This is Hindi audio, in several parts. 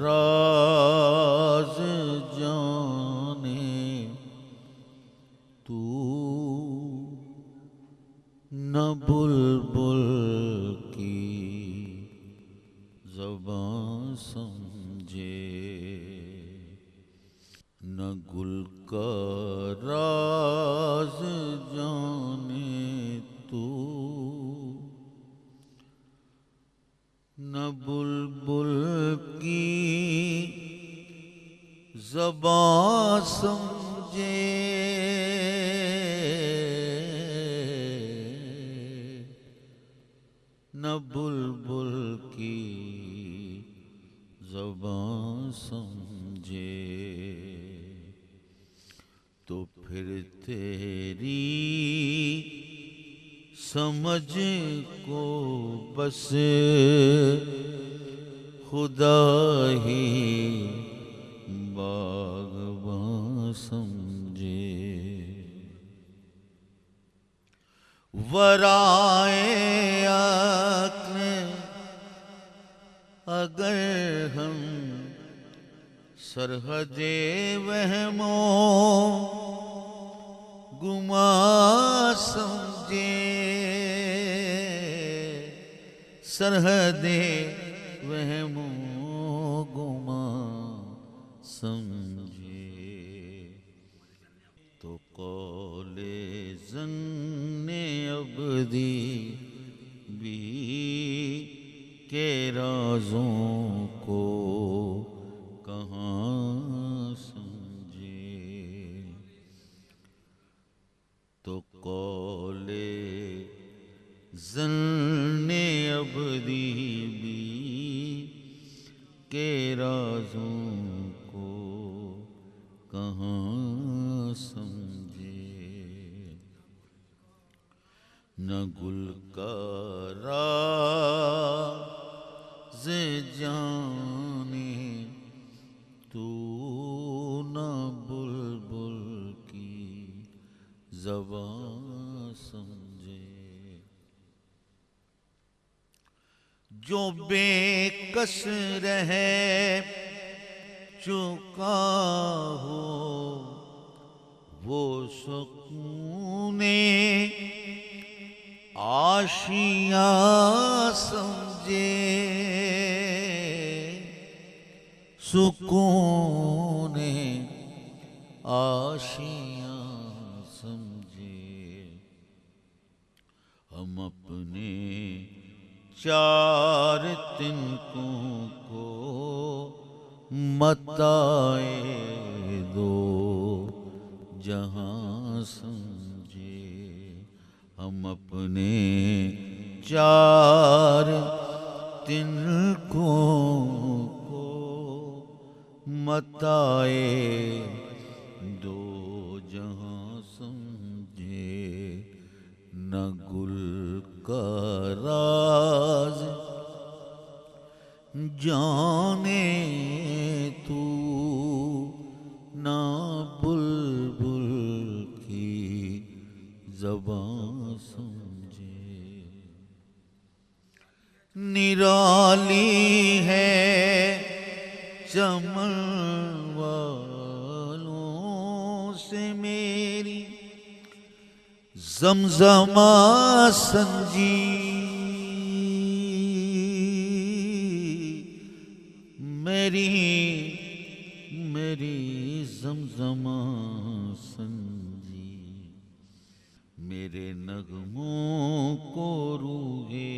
राज जाने तू न बुलबुल की ज़बां समझे, न गुल का राज जाने तू न बुलबुल की ज़बां समझे, न बुलबुल की ज़बां समझे, तो फिर तेरी समझ को बस खुदा ही बाग़बां समझे। वराए अक्ल अगर हम सरहदे वहमो गुमा समझे, सरहदे वहमो गुमा समझे, तो कौले ज़न्ने अब्दी भी के राज़ों को कहाँ समझे, तो कौले ज़न्ने अब्दी भी के राज़ों को कहाँ समझे, न गुल का राज़ जाने तू न बुलबुल की ज़बां समझे। जो बेकस रहे चुका हो वो सुकूने आशियाँ समझे, सुकूने आशियाँ समझे। हम अपने चार तिनकों को मताए दो जहां समझे, हम अपने चार तिनकों को मताए दो जहां समझे, न गुल का राज जाने तू न बुलबुल की ज़बां समझे। निराली है चमन वालों से मेरी ज़मज़मा संजी, मेरी ज़मज़मा संजी, मेरे नगमों को रूहे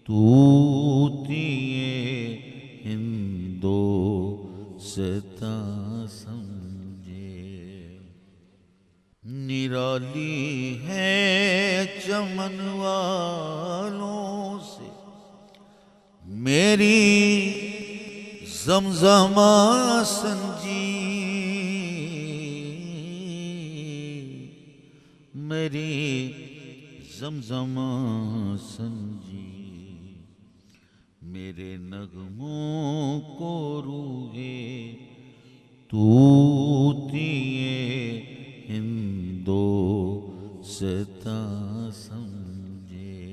तूतिए हिंदो सता समझे। निराली है चमन वालों से मेरी ज़मज़मा संजी, मेरी ज़मज़मा संजी, मेरे नगमों को रूहे तूतिए हिंदो सता समझे,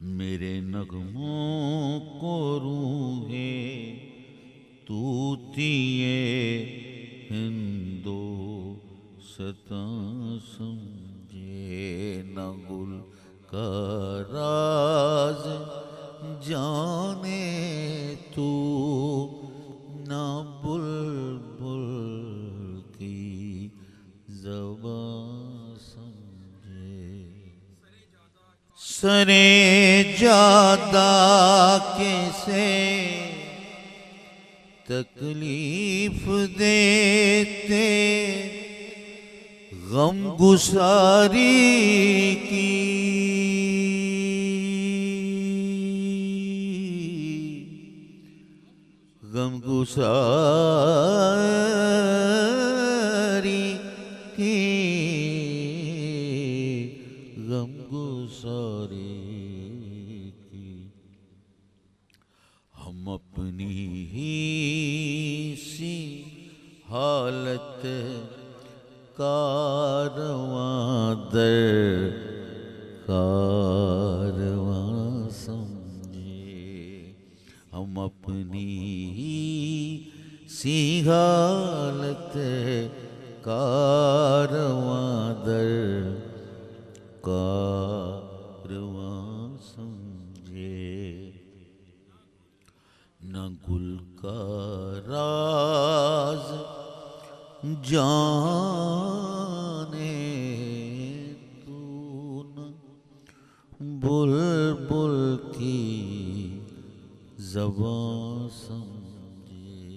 मेरे नगमों को तू ना बुलबुल की ज़बां समझे। सरे जादा कैसे तकलीफ देते गम गुसारी की। गम गुसारी की। गम गुसारी की। हम अपनी ही सी हालत कारवां दर कारवां समझे। हम अपनी ही सी हालत कारवां दर कारवां समझे। न गुल का राज जाने तू न बुलबुल की ज़बां समझे।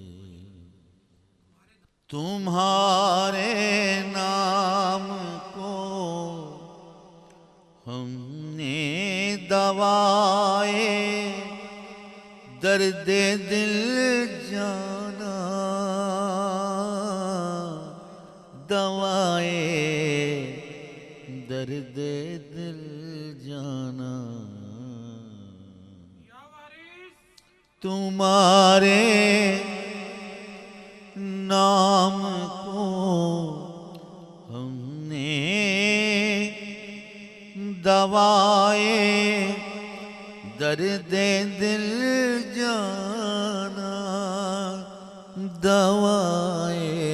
तुम्हारे नाम को हमने दवाए दर्द दिल जाना। दवाए दर्द दिल जाना। तुम्हारे नाम को हमने दवाए दर्द दिल जाना। दवाए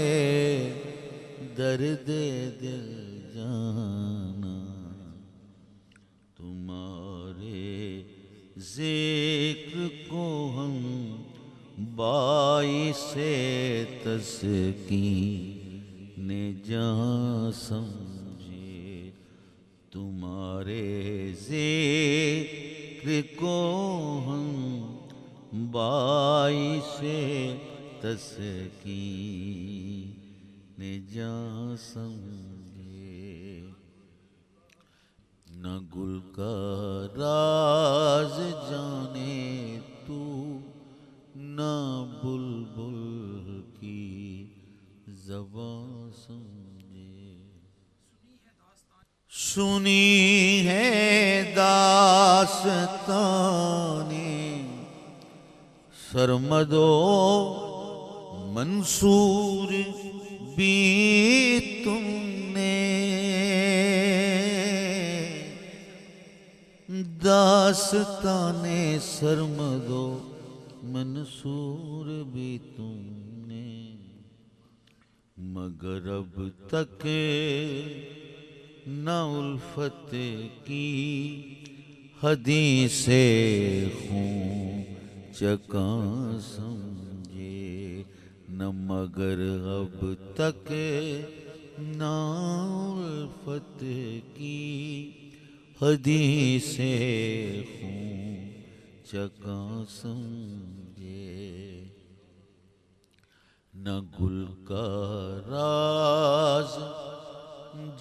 दर्द दिल जाना। तुम्हारे जिक्र को हम बाइसे तस्कीन जां समझे। तुम्हारे जिक्र को हम बाइसे तस्कीन जां समझे। न गुल का राज जाने तू न बुलबुल की ज़बां समझे। सुनी है दास्ताने सरमदो मंसूर भी तुमने। दास्ताने सरमदो मंसूर भी तुमने। मगर अब तक न उल्फत की हदीसे खूं चका समझे। न मगर अब तक न उल्फत की हदीसे खूं चका समझे। न गुल का राज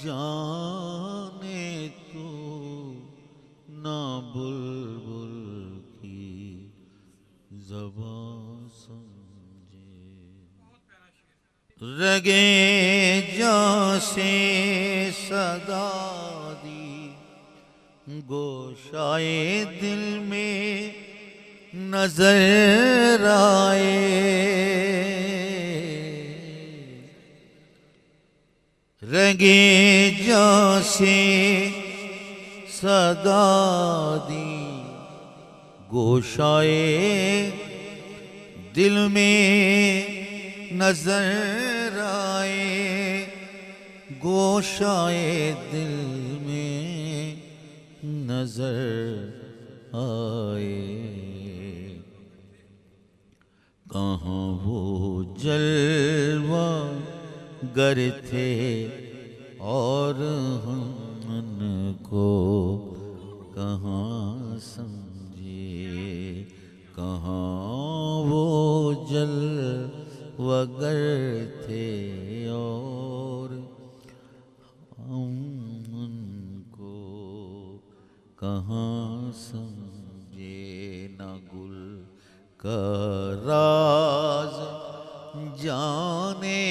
जाने तू न बुलबुल की ज़बां समझे। रगे जां से सदा दी गोशाए दिल में नजर आए। रगे जां से सदा दी गोशाए दिल में नजर आए। गोशाए दिल में नजर आए। कहाँ वो जलवा गर थे और हमको कहाँ समझे, कहाँ वो जलवा गर थे और हमको कहाँ समझे। ना गुल का राज जाने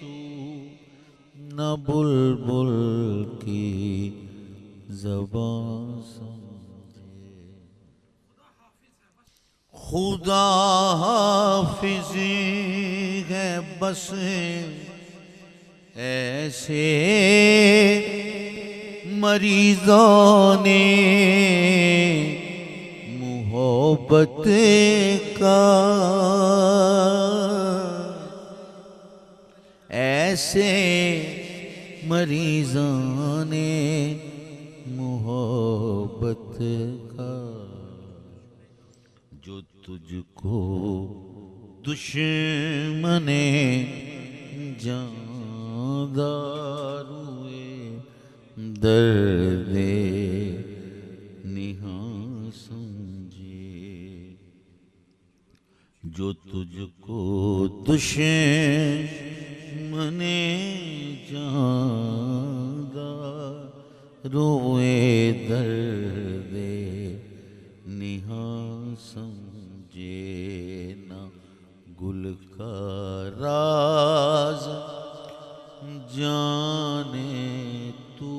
तू, न बुलबुल की ज़बान समझे। खुदा हाफिज़ी है बस ऐसे मरीज़ों ने मोहब्बत का, ऐसे मरीज़ों ने मोहब्बत का, जो तुझको दुश्मने दारुए दर्दे निहा समझे, जो तुझको दुश्मने दारुए दर्दे निहा समझे। ना गुल का राज जाने तू,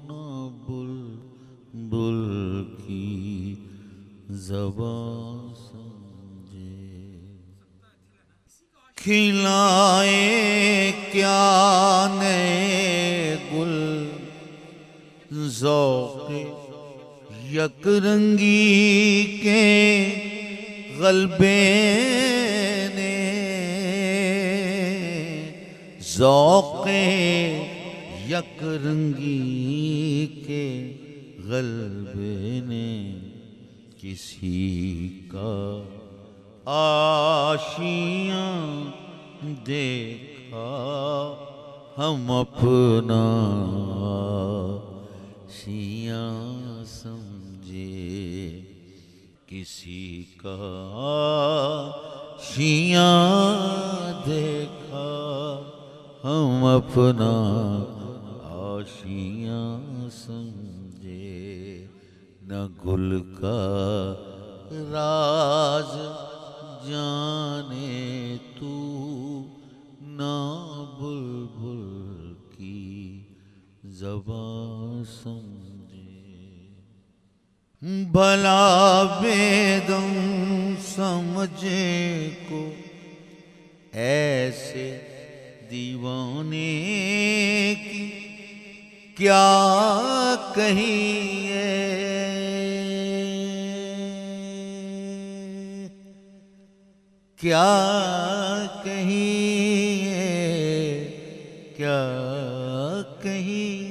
ना बुलबुल की ज़बान समझे। खिलाए क्या नए गुल ज़ौक़े यकरंगी के ग़ल्बे ने, ज़ौक़े यकरंगी के ग़ल्बे ने, किसी का आशियाँ देखा हम अपना आशियाँ समझे, किसी का आशियाँ देखा हम अपना आशियाँ समझे। न गुल का राज जाने तू, ना बुलबुल की ज़बान समझे। भला बेदम समझे को ऐसे दीवाने की क्या कहिए, क्या कहिए, क्या कहिए।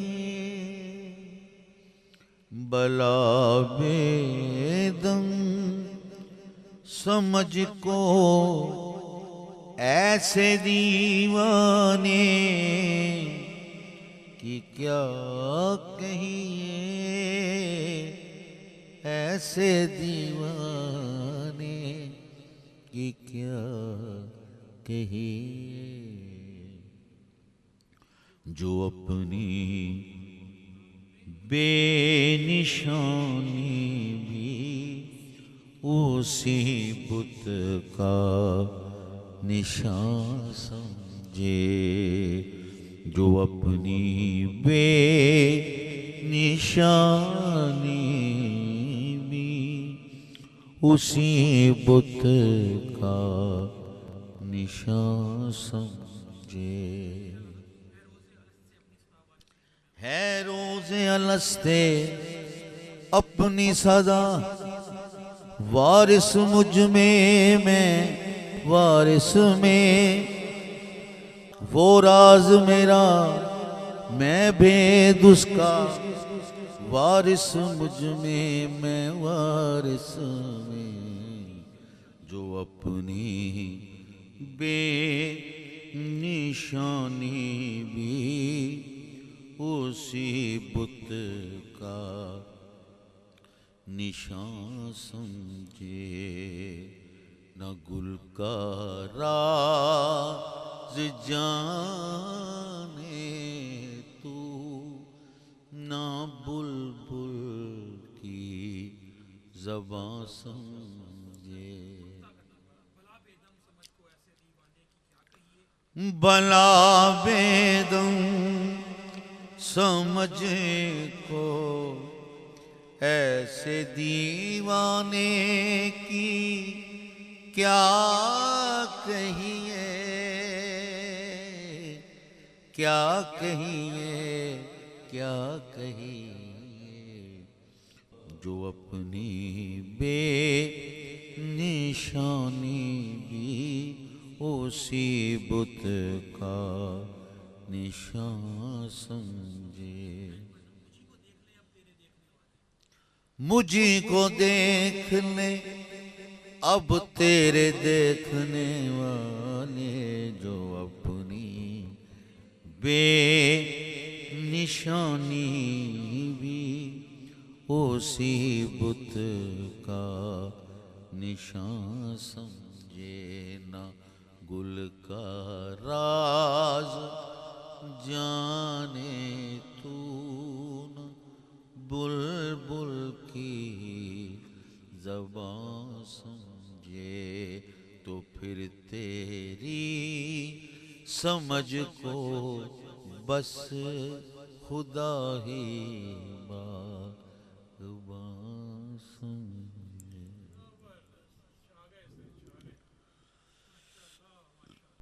भला बेदम समझ को ऐसे दीवाने कि क्या कहिए, ऐसे दीवाने कि क्या कहिए। जो अपनी बेनिशानी भी उसी बुत का निशान समझे, जो अपनी बेनिशानी भी उसी बुत का निशान समझे। है रोज़े अलस्ते अपनी सदा वारिस मुझ में, मैं वारिस में वो राज मेरा मैं भेद उसका, वारिस मुझ में मैं वारिस में जो अपनी बेनिशानी भी उसी बुत का निशान समझे। न गुल का राज जाने तू, न बुलबुल की ज़बां समझे। भला बेदम समझ को ऐसे दीवाने की क्या कहिए, क्या कहिए, क्या कहिए। जो अपनी बेनिशानी भी उसी बुत का निशान समझे। मुझी को देख ले अब तेरे देखने वाले, जो अपनी बेनिशानी भी उसी बुत का निशान समझे। ना गुल का राज जाने तू, न बुलबुल की ज़बां समझे। तो फिर तेरी समझ को बस खुदा ही बाग़बान